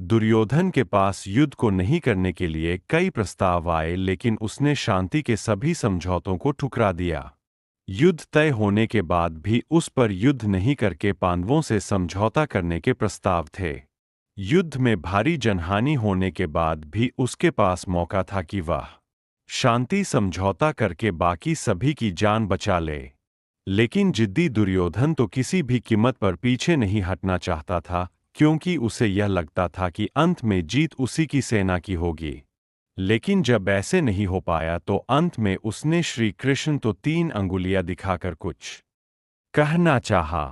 दुर्योधन के पास युद्ध को नहीं करने के लिए कई प्रस्ताव आए, लेकिन उसने शांति के सभी समझौतों को ठुकरा दिया। युद्ध तय होने के बाद भी उस पर युद्ध नहीं करके पांडवों से समझौता करने के प्रस्ताव थे। युद्ध में भारी जनहानि होने के बाद भी उसके पास मौका था कि वह शांति समझौता करके बाकी सभी की जान बचा ले। लेकिन जिद्दी दुर्योधन तो किसी भी कीमत पर पीछे नहीं हटना चाहता था, क्योंकि उसे यह लगता था कि अंत में जीत उसी की सेना की होगी। लेकिन जब ऐसे नहीं हो पाया तो अंत में उसने श्री कृष्ण तो 3 अंगुलियां दिखाकर कुछ कहना चाहा।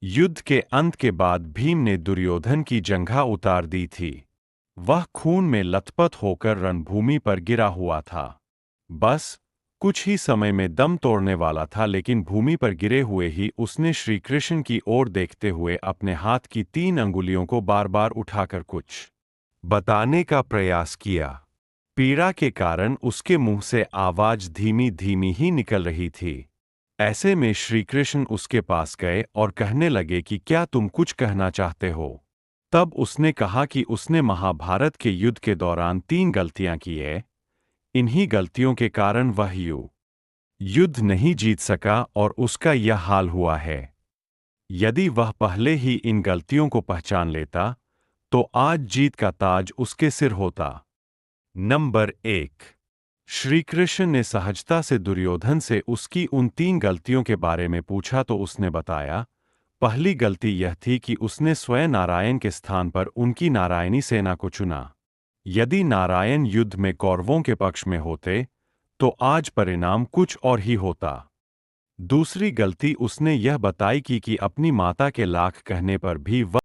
युद्ध के अंत के बाद भीम ने दुर्योधन की जंघा उतार दी थी। वह खून में लथपथ होकर रणभूमि पर गिरा हुआ था। बस कुछ ही समय में दम तोड़ने वाला था, लेकिन भूमि पर गिरे हुए ही उसने श्री कृष्ण की ओर देखते हुए अपने हाथ की 3 अंगुलियों को बार बार उठाकर कुछ बताने का प्रयास किया। पीड़ा के कारण उसके मुंह से आवाज धीमी धीमी ही निकल रही थी। ऐसे में श्री कृष्ण उसके पास गए और कहने लगे कि क्या तुम कुछ कहना चाहते हो। तब उसने कहा कि उसने महाभारत के युद्ध के दौरान 3 गलतियां की है। इन्हीं गलतियों के कारण वह युद्ध नहीं जीत सका और उसका यह हाल हुआ है। यदि वह पहले ही इन गलतियों को पहचान लेता तो आज जीत का ताज उसके सिर होता। नंबर 1। श्री कृष्ण ने सहजता से दुर्योधन से उसकी उन 3 गलतियों के बारे में पूछा तो उसने बताया। पहली गलती यह थी कि उसने स्वयं नारायण के स्थान पर उनकी नारायणी सेना को चुना। यदि नारायण युद्ध में कौरवों के पक्ष में होते तो आज परिणाम कुछ और ही होता। दूसरी गलती उसने यह बताई कि अपनी माता के लाख कहने पर भी वह